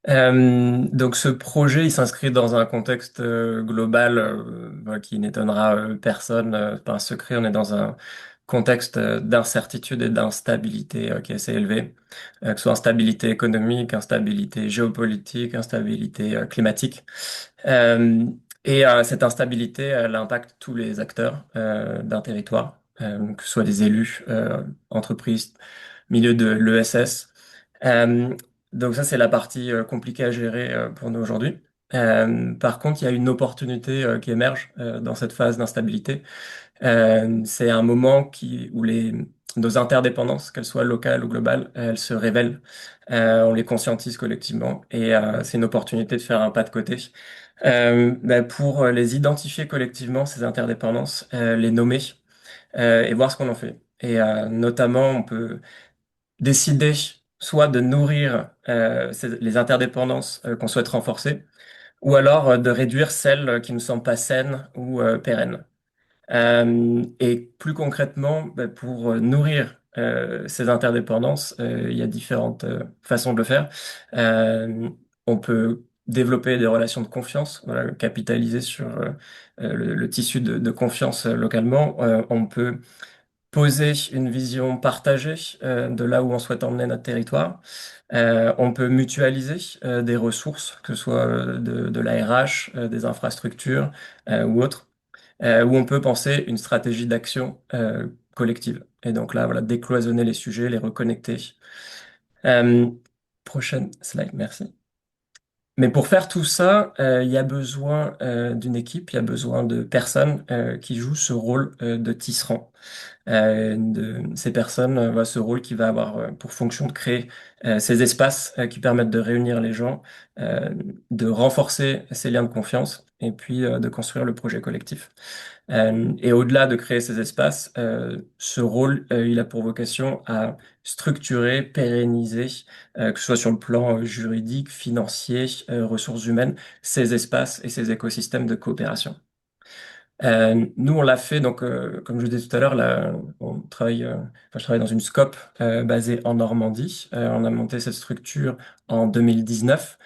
Donc ce projet, il s'inscrit dans un contexte global voilà, qui n'étonnera personne. C'est pas un secret, on est dans un contexte d'incertitude et d'instabilité qui est assez élevé, que ce soit instabilité économique, instabilité géopolitique, instabilité climatique. Euh, Cette instabilité, elle impacte tous les acteurs d'un territoire, que ce soit des élus, entreprises, milieu de l'ESS. Euh, donc ça, c'est la partie compliquée à gérer pour nous aujourd'hui. Par contre, il y a une opportunité qui émerge dans cette phase d'instabilité. C'est un moment où nos interdépendances, qu'elles soient locales ou globales, elles se révèlent. On les conscientise collectivement et c'est une opportunité de faire un pas de côté. Pour les identifier collectivement, ces interdépendances, les nommer et voir ce qu'on en fait. Et notamment, on peut décider soit de nourrir les interdépendances qu'on souhaite renforcer, ou alors de réduire celles qui ne sont pas saines ou pérennes. Et plus concrètement, pour nourrir ces interdépendances, il y a différentes façons de le faire. Euh, on peut développer des relations de confiance, voilà, capitaliser sur le tissu de confiance localement. On peut poser une vision partagée de là où on souhaite emmener notre territoire. On peut mutualiser des ressources, que ce soit de l'ARH, des infrastructures ou autres, où on peut penser une stratégie d'action collective. Et donc là, voilà, décloisonner les sujets, les reconnecter. Euh, Prochaine slide, merci. Mais pour faire tout ça, il y a besoin d'une équipe, il y a besoin de personnes qui jouent ce rôle de tisserand. Ces personnes, voilà, ce rôle qui va avoir pour fonction de créer ces espaces qui permettent de réunir les gens, euh, de renforcer ces liens de confiance et puis de construire le projet collectif. Et au-delà de créer ces espaces, ce rôle, il a pour vocation à structurer, pérenniser, que ce soit sur le plan juridique, financier, ressources humaines, ces espaces et ces écosystèmes de coopération. Nous, on l'a fait, donc, comme je le disais tout à l'heure, là, je travaille dans une scope basée en Normandie. On a monté cette structure en 2019.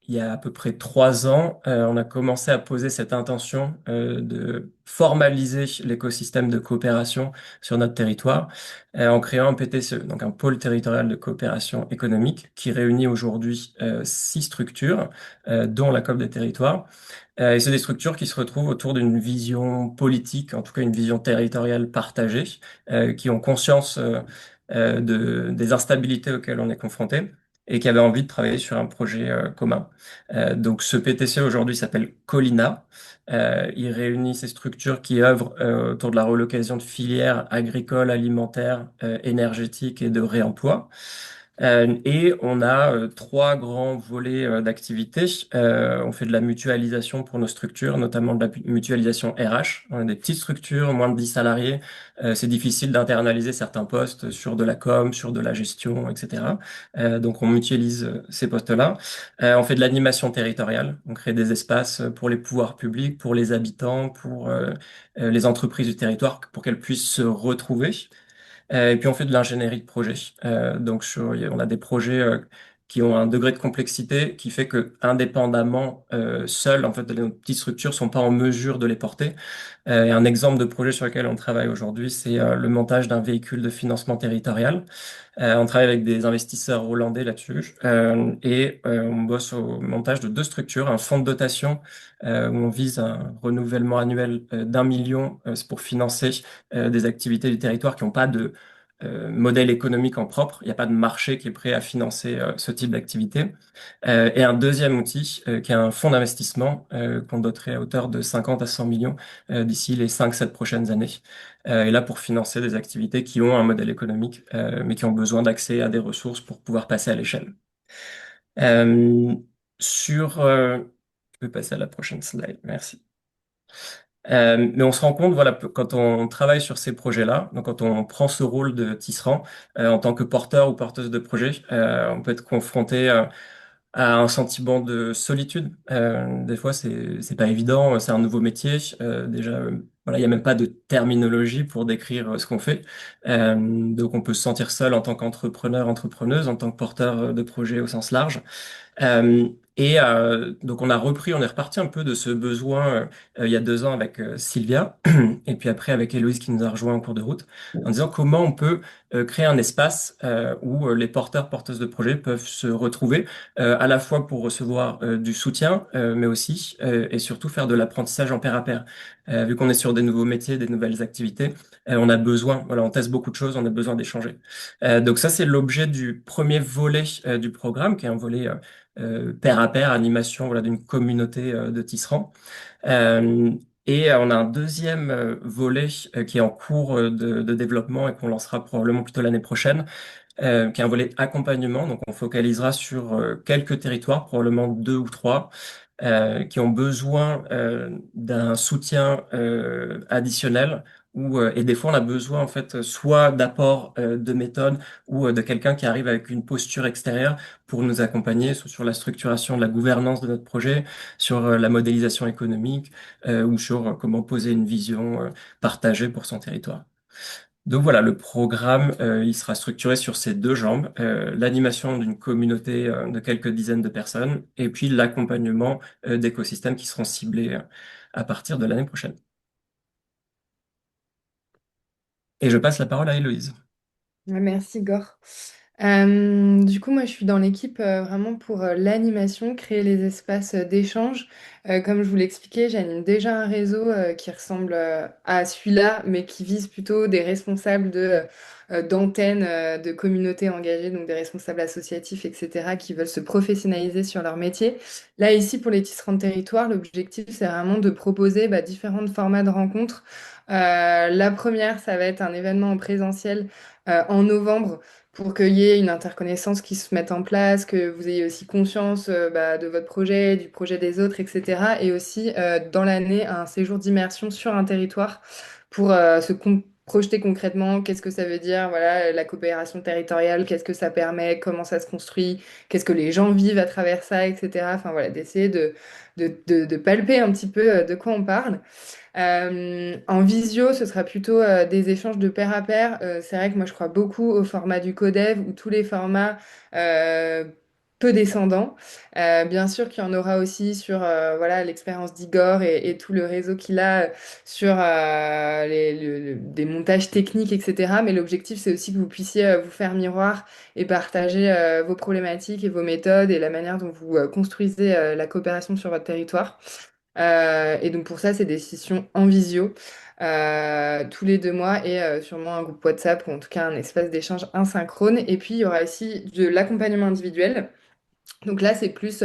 Il y a à peu près 3 ans, on a commencé à poser cette intention de formaliser l'écosystème de coopération sur notre territoire en créant un PTCE, donc un pôle territorial de coopération économique, qui réunit aujourd'hui 6 structures, dont la COP des territoires. Et c'est des structures qui se retrouvent autour d'une vision politique, en tout cas une vision territoriale partagée, qui ont conscience des instabilités auxquelles on est confronté et qui avaient envie de travailler sur un projet commun. Donc ce PTC aujourd'hui s'appelle Colina. Il réunit ces structures qui œuvrent autour de la relocalisation de filières agricoles, alimentaires, énergétiques et de réemploi. Et on a 3 grands volets d'activité. On fait de la mutualisation pour nos structures, notamment de la mutualisation RH. On a des petites structures, moins de 10 salariés. C'est difficile d'internaliser certains postes sur de la com, sur de la gestion, etc. Donc on mutualise ces postes-là. On fait de l'animation territoriale. On crée des espaces pour les pouvoirs publics, pour les habitants, pour les entreprises du territoire, pour qu'elles puissent se retrouver. Et puis on fait de l'ingénierie de projet. On a des projets qui ont un degré de complexité qui fait que indépendamment, seuls, en fait, nos petites structures sont pas en mesure de les porter. Et un exemple de projet sur lequel on travaille aujourd'hui, c'est le montage d'un véhicule de financement territorial. On travaille avec des investisseurs hollandais là-dessus on bosse au montage de 2 structures, un fonds de dotation où on vise un renouvellement annuel d'1 million, c'est pour financer des activités du territoire qui n'ont pas de modèle économique en propre. Il n'y a pas de marché qui est prêt à financer ce type d'activité. Et un deuxième outil qui est un fonds d'investissement qu'on doterait à hauteur de 50 à 100 millions d'ici les 5-7 prochaines années. Et là, pour financer des activités qui ont un modèle économique, mais qui ont besoin d'accès à des ressources pour pouvoir passer à l'échelle. Euh, je peux passer à la prochaine slide, merci. Mais on se rend compte, voilà, quand on travaille sur ces projets-là, donc quand on prend ce rôle de tisserand, en tant que porteur ou porteuse de projet, on peut être confronté à un sentiment de solitude. Des fois, c'est pas évident, c'est un nouveau métier. Déjà, Voilà, il n'y a même pas de terminologie pour décrire ce qu'on fait. Donc on peut se sentir seul en tant qu'entrepreneur, entrepreneuse, en tant que porteur de projet au sens large. Donc on est reparti un peu de ce besoin il y a 2 ans avec Sylvia, et puis après avec Héloïse qui nous a rejoint en cours de route, en disant comment on peut créer un espace où les porteurs, porteuses de projets peuvent se retrouver, à la fois pour recevoir du soutien, mais aussi et surtout faire de l'apprentissage en pair à pair. Vu qu'on est sur des nouveaux métiers, des nouvelles activités, on a besoin, voilà, on teste beaucoup de choses, on a besoin d'échanger. Donc ça, c'est l'objet du premier volet du programme, qui est un volet pair à pair, animation voilà, d'une communauté de tisserands. Euh, on a un deuxième volet qui est en cours de développement et qu'on lancera probablement plutôt l'année prochaine, qui est un volet accompagnement. Donc, on focalisera sur quelques territoires, probablement 2 ou 3, qui ont besoin d'un soutien additionnel. Et des fois, on a besoin en fait soit d'apports de méthode ou de quelqu'un qui arrive avec une posture extérieure pour nous accompagner soit sur la structuration de la gouvernance de notre projet, sur la modélisation économique ou sur comment poser une vision partagée pour son territoire. Donc voilà, le programme, il sera structuré sur ces 2 jambes, l'animation d'une communauté de quelques dizaines de personnes, et puis l'accompagnement d'écosystèmes qui seront ciblés à partir de l'année prochaine. Et je passe la parole à Héloïse. Ouais, merci, Gore. Du coup, moi, je suis dans l'équipe vraiment pour l'animation, créer les espaces d'échange. Comme je vous l'expliquais, j'anime déjà un réseau qui ressemble à celui-là, mais qui vise plutôt des responsables d'antennes, de communautés engagées, donc des responsables associatifs, etc., qui veulent se professionnaliser sur leur métier. Là, ici, pour les tisserands de territoire, l'objectif, c'est vraiment de proposer différents formats de rencontres. La première, ça va être un événement en présentiel en novembre pour qu'il y ait une interconnaissance qui se mette en place, que vous ayez aussi conscience de votre projet, du projet des autres, etc. Et aussi dans l'année, un séjour d'immersion sur un territoire pour projeter concrètement qu'est-ce que ça veut dire, voilà, la coopération territoriale, qu'est-ce que ça permet, comment ça se construit, qu'est-ce que les gens vivent à travers ça, etc. Enfin voilà, d'essayer de palper un petit peu de quoi on parle. En visio, ce sera plutôt des échanges de pair à pair. C'est vrai que moi, je crois beaucoup au format du codev ou tous les formats euh, peu descendants. Bien sûr qu'il y en aura aussi sur voilà, l'expérience d'Igor et tout le réseau qu'il a sur des montages techniques, etc. Mais l'objectif, c'est aussi que vous puissiez vous faire miroir et partager vos problématiques et vos méthodes et la manière dont vous construisez la coopération sur votre territoire. Et donc pour ça, c'est des sessions en visio tous les 2 mois et sûrement un groupe WhatsApp ou en tout cas un espace d'échange asynchrone. Et puis il y aura aussi de l'accompagnement individuel. Donc là, c'est plus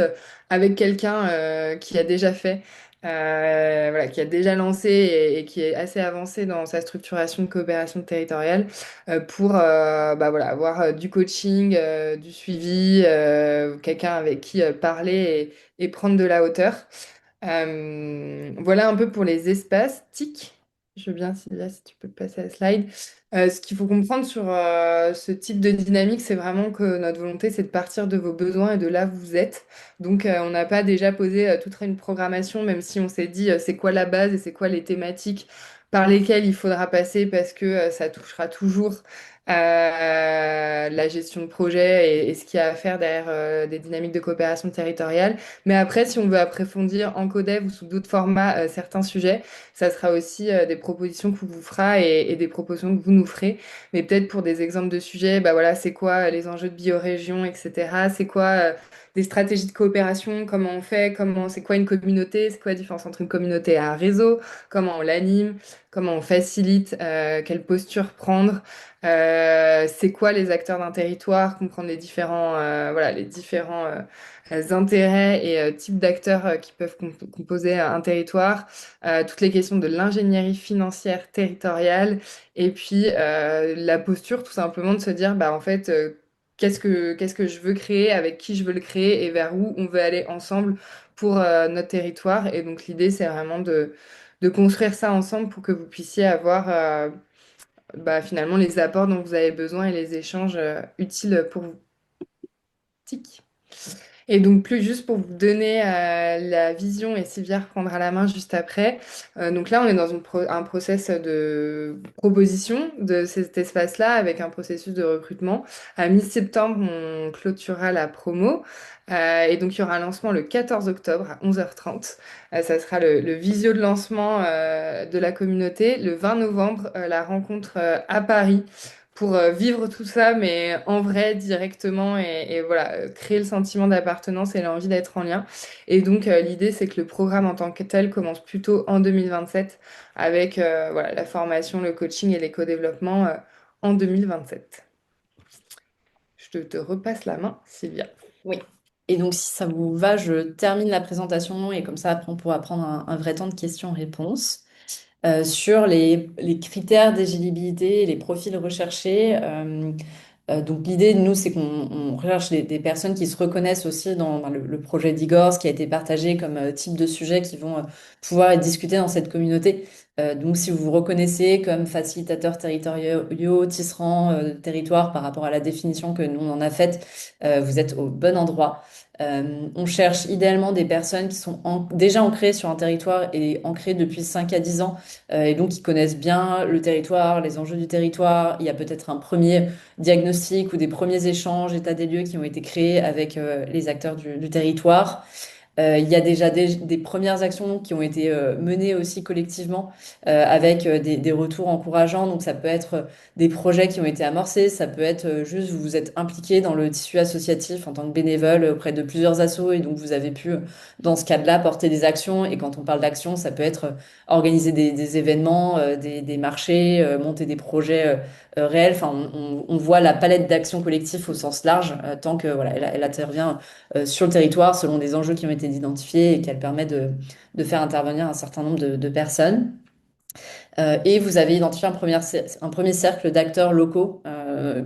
avec quelqu'un qui a déjà fait, voilà, qui a déjà lancé et qui est assez avancé dans sa structuration de coopération territoriale pour voilà, avoir du coaching, du suivi, quelqu'un avec qui parler et prendre de la hauteur. Voilà un peu pour les espaces. TIC. Je veux bien, Sylvia, si tu peux passer à la slide. Ce qu'il faut comprendre sur ce type de dynamique, c'est vraiment que notre volonté, c'est de partir de vos besoins et de là où vous êtes. Donc, on n'a pas déjà posé toute une programmation, même si on s'est dit c'est quoi la base et c'est quoi les thématiques par lesquelles il faudra passer parce que ça touchera toujours la gestion de projet et ce qu'il y a à faire derrière des dynamiques de coopération territoriale. Mais après, si on veut approfondir en codev ou sous d'autres formats certains sujets, ça sera aussi des propositions qu'on vous fera et des propositions que vous nous ferez. Mais peut-être pour des exemples de sujets, bah voilà, c'est quoi les enjeux de biorégion, etc. C'est quoi des stratégies de coopération, comment on fait, comment c'est quoi une communauté, c'est quoi la différence entre une communauté et un réseau, comment on l'anime, comment on facilite, quelle posture prendre. C'est quoi les acteurs d'un territoire, comprendre les différents, voilà, les différents intérêts et types d'acteurs qui peuvent composer un territoire, toutes les questions de l'ingénierie financière territoriale, et puis la posture tout simplement de se dire, bah, en fait, qu'est-ce que je veux créer, avec qui je veux le créer et vers où on veut aller ensemble pour notre territoire. Et donc l'idée, c'est vraiment de construire ça ensemble pour que vous puissiez avoir finalement les apports dont vous avez besoin et les échanges utiles pour vous. Tic. Et donc, plus juste pour vous donner la vision, et Sylvia reprendra la main juste après. Donc là, on est dans un process de proposition de cet espace-là avec un processus de recrutement. À mi-septembre, on clôturera la promo. Et donc, il y aura un lancement le 14 octobre à 11h30. Ça sera le visio de lancement de la communauté. Le 20 novembre, la rencontre à Paris pour vivre tout ça, mais en vrai, directement, et voilà, créer le sentiment d'appartenance et l'envie d'être en lien. Et donc, l'idée, c'est que le programme en tant que tel commence plutôt en 2027 avec voilà, la formation, le coaching et l'éco-développement en 2027. Je te repasse la main, Sylvia. Oui. Et donc, si ça vous va, je termine la présentation et comme ça, après, on pourra prendre un vrai temps de questions-réponses. Sur les critères d'éligibilité et les profils recherchés. Donc l'idée, nous, c'est qu'on recherche des personnes qui se reconnaissent aussi dans le projet d'Igor, ce qui a été partagé comme type de sujet qui vont pouvoir être discutés dans cette communauté. Donc si vous vous reconnaissez comme facilitateurs territoriaux, tisserand territoire par rapport à la définition que nous on en a faite, vous êtes au bon endroit. On cherche idéalement des personnes qui sont déjà ancrées sur un territoire et ancrées depuis 5 à 10 ans et donc qui connaissent bien le territoire, les enjeux du territoire. Il y a peut-être un premier diagnostic ou des premiers échanges, état des lieux qui ont été créés avec les acteurs du territoire. Il y a déjà des premières actions qui ont été menées aussi collectivement avec des retours encourageants. Donc ça peut être des projets qui ont été amorcés, ça peut être juste vous vous êtes impliqué dans le tissu associatif en tant que bénévole auprès de plusieurs assos et donc vous avez pu, dans ce cadre-là, porter des actions. Et quand on parle d'actions, ça peut être organiser des événements, des marchés, monter des projets réels. Enfin, on voit la palette d'actions collectives au sens large tant que voilà, elle intervient sur le territoire selon des enjeux qui ont été identifiés et qu'elle permet de faire intervenir un certain nombre de personnes. Et vous avez identifié un premier cercle d'acteurs locaux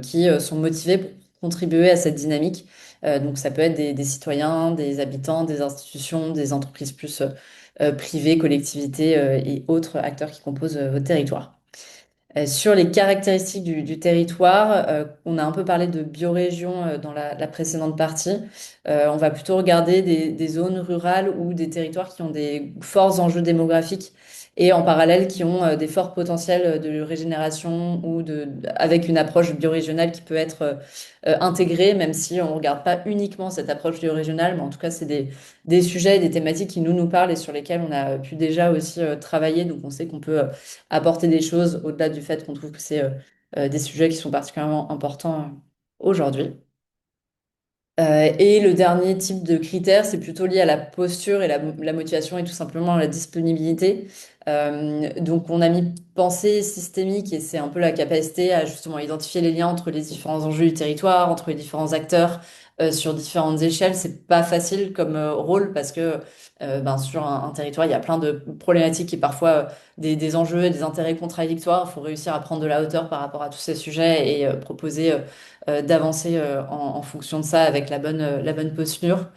qui sont motivés pour contribuer à cette dynamique. Donc ça peut être des citoyens, des habitants, des institutions, des entreprises plus privées, collectivités et autres acteurs qui composent votre territoire. Sur les caractéristiques du territoire, on a un peu parlé de biorégion dans la précédente partie. On va plutôt regarder des zones rurales ou des territoires qui ont des forts enjeux démographiques et en parallèle qui ont des forts potentiels de régénération ou avec une approche biorégionale qui peut être intégrée, même si on ne regarde pas uniquement cette approche biorégionale, mais en tout cas, c'est des sujets et des thématiques qui nous parlent et sur lesquels on a pu déjà aussi travailler. Donc, on sait qu'on peut apporter des choses au-delà du fait qu'on trouve que c'est des sujets qui sont particulièrement importants aujourd'hui. Et le dernier type de critère, c'est plutôt lié à la posture et la motivation et tout simplement la disponibilité. Donc, on a mis pensée systémique et c'est un peu la capacité à justement identifier les liens entre les différents enjeux du territoire, entre les différents acteurs sur différentes échelles. C'est pas facile comme rôle parce que ben, sur un territoire, il y a plein de problématiques et parfois des enjeux et des intérêts contradictoires. Il faut réussir à prendre de la hauteur par rapport à tous ces sujets et proposer d'avancer en fonction de ça avec la bonne posture.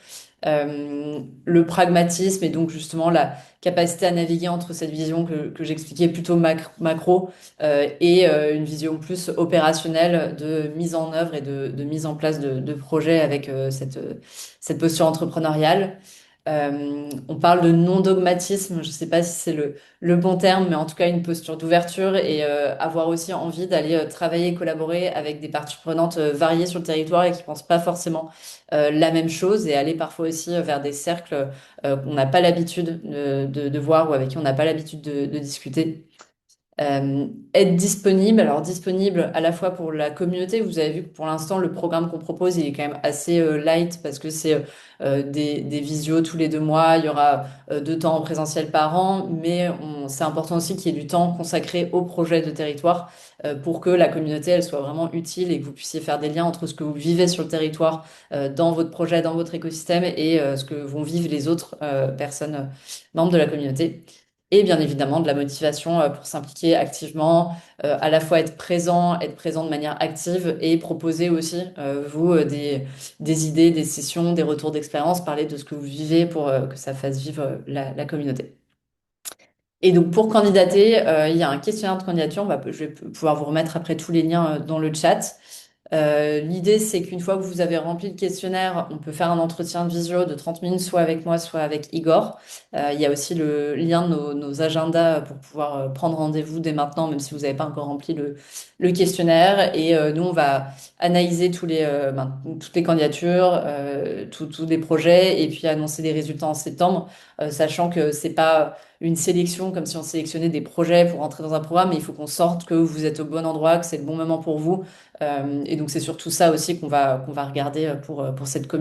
Le pragmatisme et donc justement la capacité à naviguer entre cette vision que j'expliquais plutôt macro et une vision plus opérationnelle de mise en œuvre et de mise en place de projets avec cette posture entrepreneuriale. On parle de non-dogmatisme, je ne sais pas si c'est le bon terme, mais en tout cas une posture d'ouverture et avoir aussi envie d'aller travailler et collaborer avec des parties prenantes variées sur le territoire et qui ne pensent pas forcément la même chose et aller parfois aussi vers des cercles qu'on n'a pas l'habitude de voir ou avec qui on n'a pas l'habitude de discuter. Être disponible, alors disponible à la fois pour la communauté, vous avez vu que pour l'instant le programme qu'on propose il est quand même assez light parce que c'est des visios tous les 2 mois, il y aura 2 temps en présentiel par an, mais c'est important aussi qu'il y ait du temps consacré au projet de territoire pour que la communauté elle soit vraiment utile et que vous puissiez faire des liens entre ce que vous vivez sur le territoire, dans votre projet, dans votre écosystème et ce que vont vivre les autres personnes membres de la communauté. Et bien évidemment, de la motivation pour s'impliquer activement, à la fois être présent de manière active et proposer aussi, vous, des idées, des sessions, des retours d'expérience, parler de ce que vous vivez pour que ça fasse vivre la communauté. Et donc, pour candidater, il y a un questionnaire de candidature. Je vais pouvoir vous remettre après tous les liens dans le chat. L'idée, c'est qu'une fois que vous avez rempli le questionnaire, on peut faire un entretien de visio de 30 minutes, soit avec moi, soit avec Igor. Il y a aussi le lien de nos agendas pour pouvoir prendre rendez-vous dès maintenant, même si vous n'avez pas encore rempli le questionnaire. Et nous, on va analyser toutes les candidatures, tous les projets, et puis annoncer les résultats en septembre, sachant que c'est pas une sélection comme si on sélectionnait des projets pour entrer dans un programme, mais il faut qu'on sorte que vous êtes au bon endroit, que c'est le bon moment pour vous. Et donc, c'est surtout ça aussi qu'on va regarder pour cette communication.